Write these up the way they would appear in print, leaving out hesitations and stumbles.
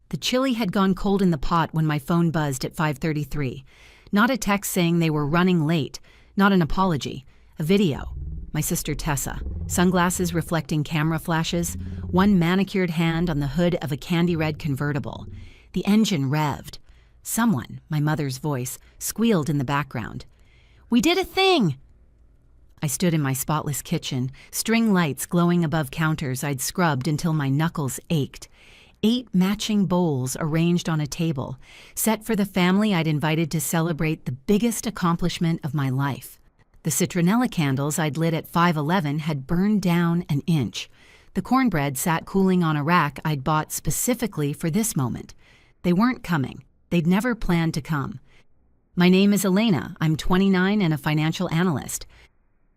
The chili had gone cold in the pot when my phone buzzed at 5:33. Not a text saying they were running late, not an apology, a video. My sister Tessa, sunglasses reflecting camera flashes, one manicured hand on the hood of a candy-red convertible. The engine revved. Someone, my mother's voice, squealed in the background. "We did a thing!" I stood in my spotless kitchen, string lights glowing above counters I'd scrubbed until my knuckles ached. 8 matching bowls arranged on a table, set for the family I'd invited to celebrate the biggest accomplishment of my life. The citronella candles I'd lit at 5:11 had burned down an inch. The cornbread sat cooling on a rack I'd bought specifically for this moment. They weren't coming. They'd never planned to come. My name is Elena. I'm 29 and a financial analyst.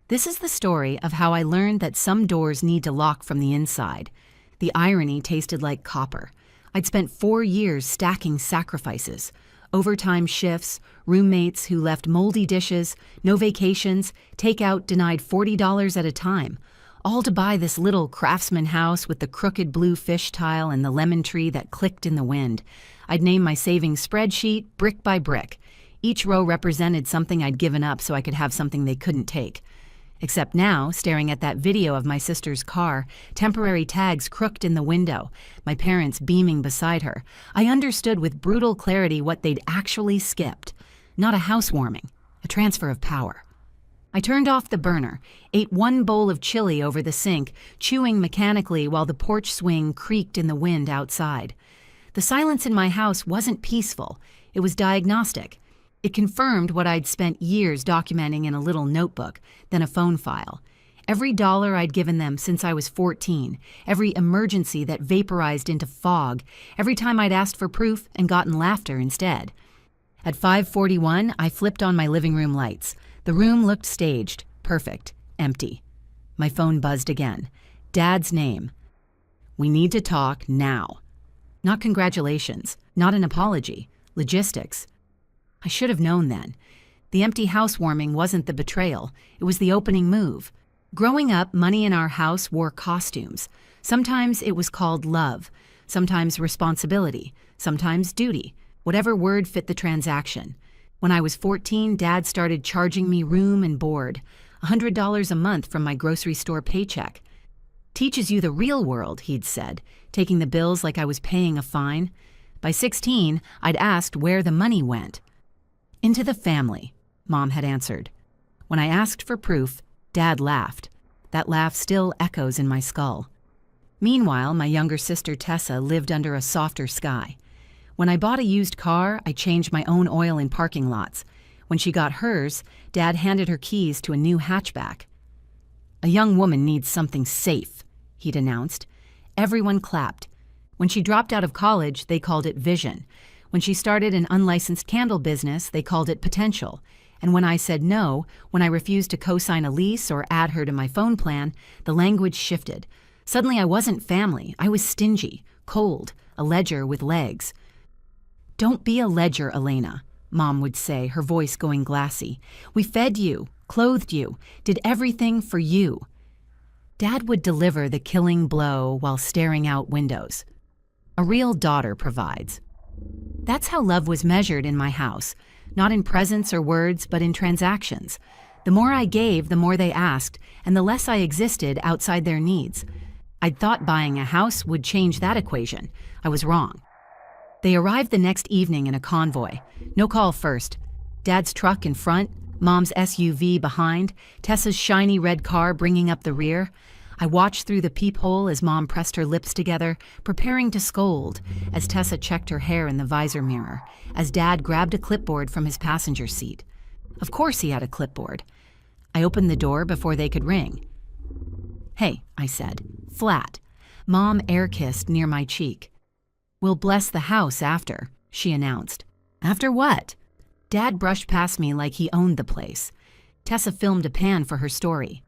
This is the story of how I learned that some doors need to lock from the inside. The irony tasted like copper. I'd spent 4 years stacking sacrifices, overtime shifts, roommates who left moldy dishes, no vacations, takeout denied $40 at a time, all to buy this little craftsman house with the crooked blue fish tile and the lemon tree that clicked in the wind. I'd named my savings spreadsheet brick by brick. Each row represented something I'd given up so I could have something they couldn't take. Except now, staring at that video of my sister's car, temporary tags crooked in the window, my parents beaming beside her, I understood with brutal clarity what they'd actually skipped. Not a housewarming, a transfer of power. I turned off the burner, ate 1 bowl of chili over the sink, chewing mechanically while the porch swing creaked in the wind outside. The silence in my house wasn't peaceful. It was diagnostic. It confirmed what I'd spent years documenting in a little notebook, then a phone file. Every dollar I'd given them since I was 14, every emergency that vaporized into fog, every time I'd asked for proof and gotten laughter instead. At 5:41, I flipped on my living room lights. The room looked staged, perfect, empty. My phone buzzed again. Dad's name. "We need to talk now." Not congratulations, not an apology, logistics. I should have known then. The empty housewarming wasn't the betrayal, it was the opening move. Growing up, money in our house wore costumes. Sometimes it was called love, sometimes responsibility, sometimes duty, whatever word fit the transaction. When I was 14, Dad started charging me room and board, $100 a month from my grocery store paycheck. "Teaches you the real world," he'd said, taking the bills like I was paying a fine. By 16, I'd asked where the money went. "Into the family," Mom had answered. When I asked for proof, Dad laughed. That laugh still echoes in my skull. Meanwhile, my younger sister Tessa lived under a softer sky. When I bought a used car, I changed my own oil in parking lots. When she got hers, Dad handed her keys to a new hatchback. "A young woman needs something safe," he'd announced. Everyone clapped. When she dropped out of college, they called it vision. When she started an unlicensed candle business, they called it potential. And when I said no, when I refused to co-sign a lease or add her to my phone plan, the language shifted. Suddenly I wasn't family. I was stingy, cold, a ledger with legs. "Don't be a ledger, Elena," Mom would say, her voice going glassy. "We fed you, clothed you, did everything for you." Dad would deliver the killing blow while staring out windows. A real daughter provides. That's how love was measured in my house, not in presents or words, but in transactions. The more I gave, the more they asked, and the less I existed outside their needs. I'd thought buying a house would change that equation. I was wrong. They arrived the next evening in a convoy. No call first. Dad's truck in front, Mom's SUV behind, Tessa's shiny red car bringing up the rear. I watched through the peephole as Mom pressed her lips together, preparing to scold, as Tessa checked her hair in the visor mirror, as Dad grabbed a clipboard from his passenger seat. Of course he had a clipboard. I opened the door before they could ring. "Hey," I said, flat. Mom air-kissed near my cheek. "We'll bless the house after," she announced. "After what?" Dad brushed past me like he owned the place. Tessa filmed a pan for her story.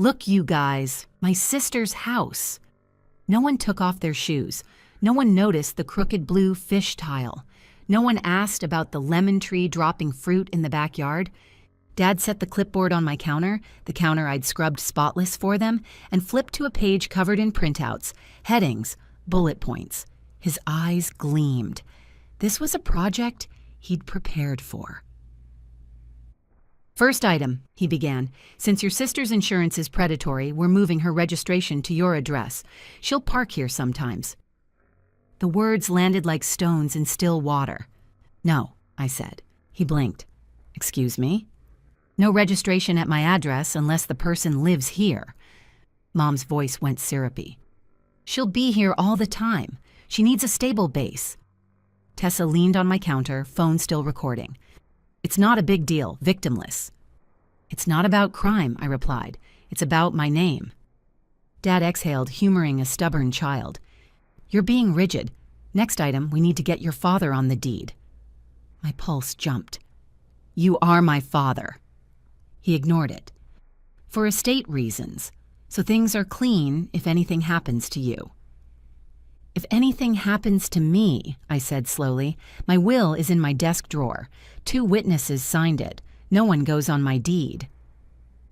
"Look, you guys, my sister's house." No one took off their shoes. No one noticed the crooked blue fish tile. No one asked about the lemon tree dropping fruit in the backyard. Dad set the clipboard on my counter, the counter I'd scrubbed spotless for them, and flipped to a page covered in printouts, headings, bullet points. His eyes gleamed. This was a project he'd prepared for. "First item," he began. "Since your sister's insurance is predatory, we're moving her registration to your address. She'll park here sometimes." The words landed like stones in still water. "No," I said. He blinked. "Excuse me?" "No registration at my address unless the person lives here." Mom's voice went syrupy. "She'll be here all the time. She needs a stable base." Tessa leaned on my counter, phone still recording. "It's not a big deal, victimless." "It's not about crime," I replied. "It's about my name." Dad exhaled, humoring a stubborn child. "You're being rigid. Next item, we need to get your father on the deed." My pulse jumped. "You are my father." He ignored it. "For estate reasons, so things are clean if anything happens to you." "If anything happens to me," I said slowly, "my will is in my desk drawer. 2 witnesses signed it. No one goes on my deed."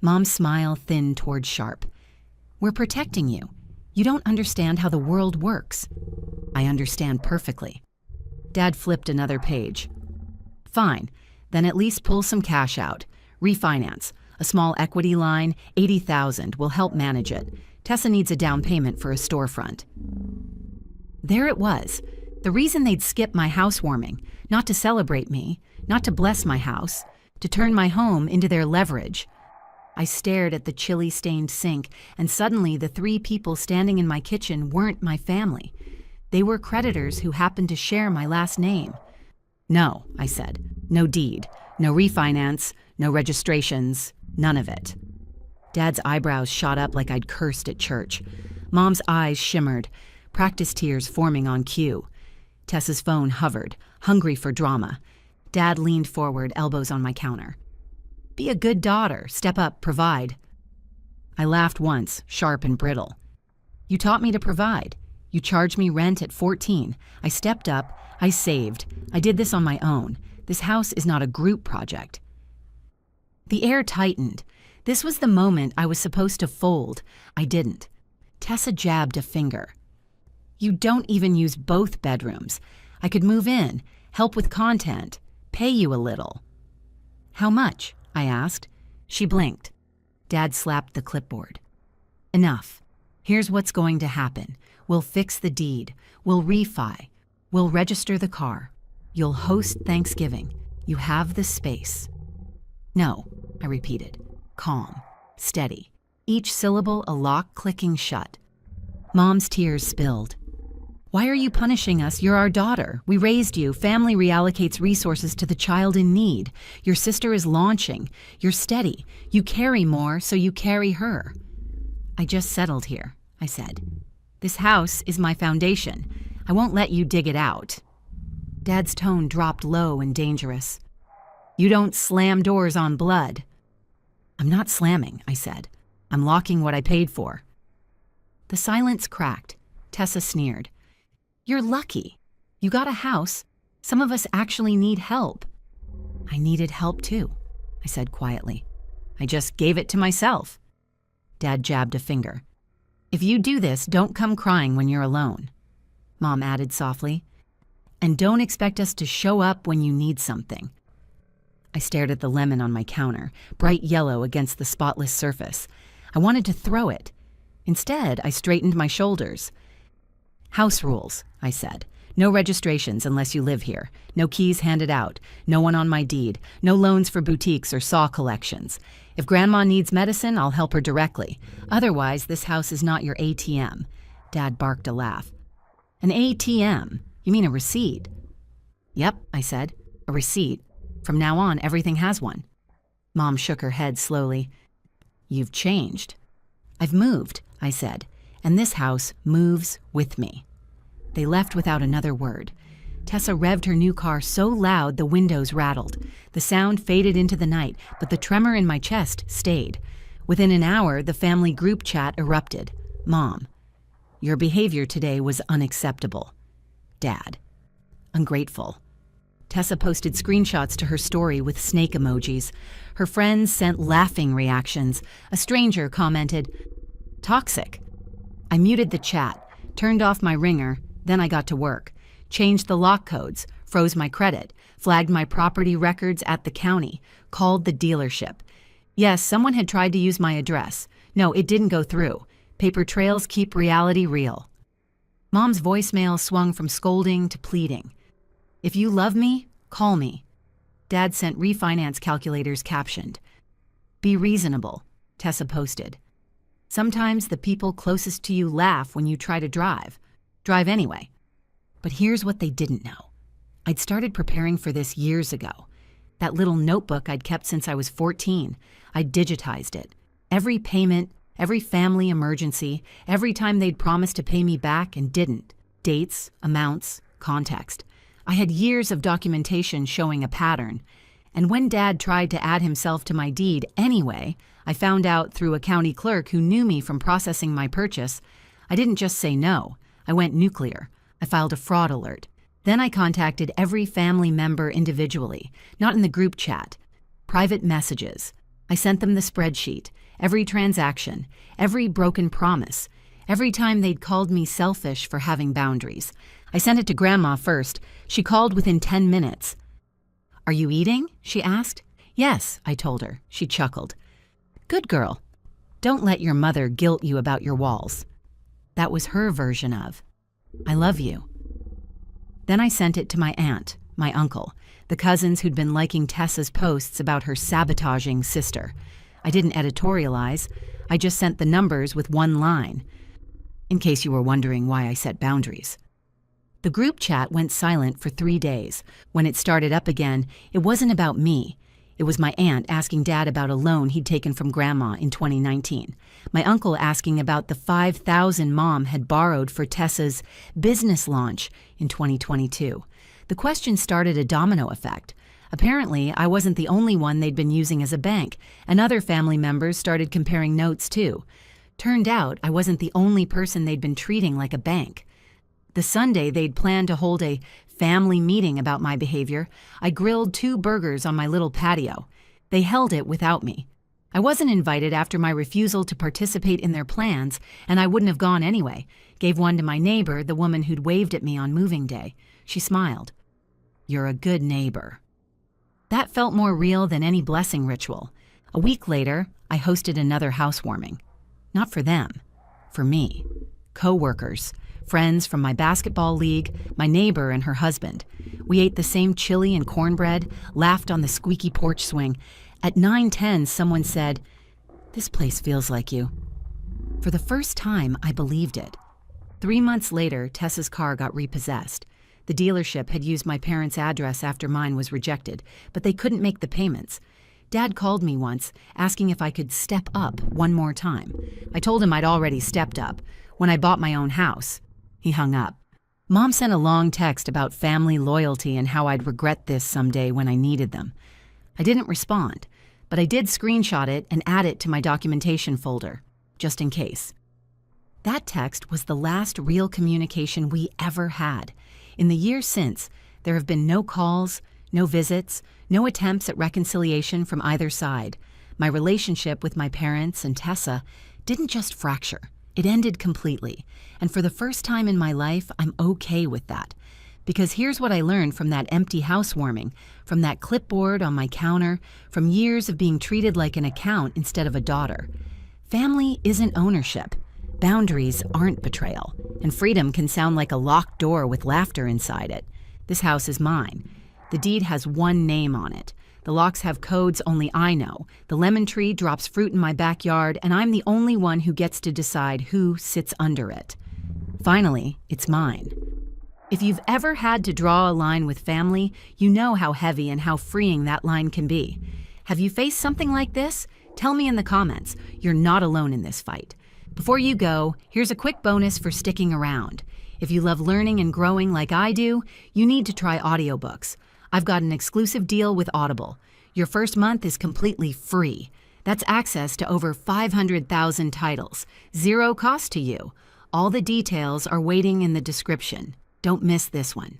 Mom's smile thinned toward sharp. "We're protecting you. You don't understand how the world works." "I understand perfectly." Dad flipped another page. "Fine, then at least pull some cash out. Refinance. A small equity line, $80,000, will help manage it. Tessa needs a down payment for a storefront." There it was. The reason they'd skip my housewarming. Not to celebrate me, not to bless my house, to turn my home into their leverage. I stared at the chili-stained sink, and suddenly the 3 people standing in my kitchen weren't my family. They were creditors who happened to share my last name. "No," I said. "No deed, no refinance, no registrations, none of it." Dad's eyebrows shot up like I'd cursed at church. Mom's eyes shimmered, practice tears forming on cue. Tessa's phone hovered, hungry for drama. Dad leaned forward, elbows on my counter. "Be a good daughter, step up, provide." I laughed once, sharp and brittle. "You taught me to provide. You charged me rent at 14. I stepped up, I saved. I did this on my own. This house is not a group project." The air tightened. This was the moment I was supposed to fold. I didn't. Tessa jabbed a finger. "You don't even use both bedrooms. I could move in, help with content, pay you a little." "How much?" I asked. She blinked. Dad slapped the clipboard. "Enough. Here's what's going to happen. We'll fix the deed. We'll refi. We'll register the car. You'll host Thanksgiving. You have the space." "No," I repeated. Calm, steady, each syllable a lock clicking shut. Mom's tears spilled. "Why are you punishing us? You're our daughter. We raised you. Family reallocates resources to the child in need. Your sister is launching. You're steady. You carry more, so you carry her." "I just settled here," I said. "This house is my foundation. I won't let you dig it out." Dad's tone dropped low and dangerous. "You don't slam doors on blood." "I'm not slamming," I said. "I'm locking what I paid for." The silence cracked. Tessa sneered. "You're lucky. You got a house. Some of us actually need help." "I needed help too," I said quietly. "I just gave it to myself." Dad jabbed a finger. "If you do this, don't come crying when you're alone." Mom added softly. "And don't expect us to show up when you need something." I stared at the lemon on my counter, bright yellow against the spotless surface. I wanted to throw it. Instead, I straightened my shoulders. "House rules," I said. "No registrations unless you live here. No keys handed out. No one on my deed. No loans for boutiques or saw collections. If Grandma needs medicine, I'll help her directly. Otherwise, this house is not your ATM." Dad barked a laugh. "An ATM? You mean a receipt?" "Yep," I said. "A receipt. From now on, everything has one." Mom shook her head slowly. "You've changed." "I've moved," I said, "and this house moves with me." They left without another word. Tessa revved her new car so loud the windows rattled. The sound faded into the night, but the tremor in my chest stayed. Within an hour, the family group chat erupted. Mom: "Your behavior today was unacceptable." Dad: "Ungrateful." Tessa posted screenshots to her story with snake emojis. Her friends sent laughing reactions. A stranger commented, "Toxic." I muted the chat, turned off my ringer, Then I got to work, changed the lock codes, froze my credit, flagged my property records at the county, called the dealership. Yes, someone had tried to use my address. No, it didn't go through. Paper trails keep reality real. Mom's voicemail swung from scolding to pleading. If you love me, call me. Dad sent refinance calculators captioned. Be reasonable, Tessa posted. Sometimes the people closest to you laugh when you try to drive. Drive anyway. But here's what they didn't know. I'd started preparing for this years ago. That little notebook I'd kept since I was 14, I'd digitized it. Every payment, every family emergency, every time they'd promised to pay me back and didn't. Dates, amounts, context. I had years of documentation showing a pattern. And when Dad tried to add himself to my deed anyway, I found out through a county clerk who knew me from processing my purchase, I didn't just say no. I went nuclear. I filed a fraud alert. Then I contacted every family member individually, not in the group chat. Private messages. I sent them the spreadsheet, every transaction, every broken promise, every time they'd called me selfish for having boundaries. I sent it to Grandma first. She called within 10 minutes. Are you eating? She asked. Yes, I told her. She chuckled. Good girl. Don't let your mother guilt you about your walls. That was her version of, I love you. Then I sent it to my aunt, my uncle, the cousins who'd been liking Tessa's posts about her sabotaging sister. I didn't editorialize. I just sent the numbers with one line, in case you were wondering why I set boundaries. The group chat went silent for 3 days. When it started up again, it wasn't about me. It was my aunt asking Dad about a loan he'd taken from Grandma in 2019. My uncle asking about the $5,000 Mom had borrowed for Tessa's business launch in 2022. The question started a domino effect. Apparently, I wasn't the only one they'd been using as a bank, and other family members started comparing notes too. Turned out I wasn't the only person they'd been treating like a bank. The Sunday they'd planned to hold a family meeting about my behavior, I grilled 2 burgers on my little patio. They held it without me. I wasn't invited after my refusal to participate in their plans, and I wouldn't have gone anyway. Gave one to my neighbor, the woman who'd waved at me on moving day. She smiled. You're a good neighbor. That felt more real than any blessing ritual. A week later, I hosted another housewarming. Not for them, for me. Co-workers, friends from my basketball league, my neighbor and her husband. We ate the same chili and cornbread, laughed on the squeaky porch swing. At 9:10, someone said, "This place feels like you." For the first time, I believed it. 3 months later, Tessa's car got repossessed. The dealership had used my parents' address after mine was rejected, but they couldn't make the payments. Dad called me once, asking if I could step up one more time. I told him I'd already stepped up, when I bought my own house. He hung up. Mom sent a long text about family loyalty and how I'd regret this someday when I needed them. I didn't respond, but I did screenshot it and add it to my documentation folder, just in case. That text was the last real communication we ever had. In the years since, there have been no calls, no visits, no attempts at reconciliation from either side. My relationship with my parents and Tessa didn't just fracture. It ended completely. And for the first time in my life, I'm okay with that. Because here's what I learned from that empty housewarming, from that clipboard on my counter, from years of being treated like an account instead of a daughter. Family isn't ownership. Boundaries aren't betrayal. And freedom can sound like a locked door with laughter inside it. This house is mine. The deed has one name on it. The locks have codes only I know. The lemon tree drops fruit in my backyard, and I'm the only one who gets to decide who sits under it. Finally, it's mine. If you've ever had to draw a line with family, you know how heavy and how freeing that line can be. Have you faced something like this? Tell me in the comments. You're not alone in this fight. Before you go, here's a quick bonus for sticking around. If you love learning and growing like I do, you need to try audiobooks. I've got an exclusive deal with Audible. Your first month is completely free. That's access to over 500,000 titles. Zero cost to you. All the details are waiting in the description. Don't miss this one.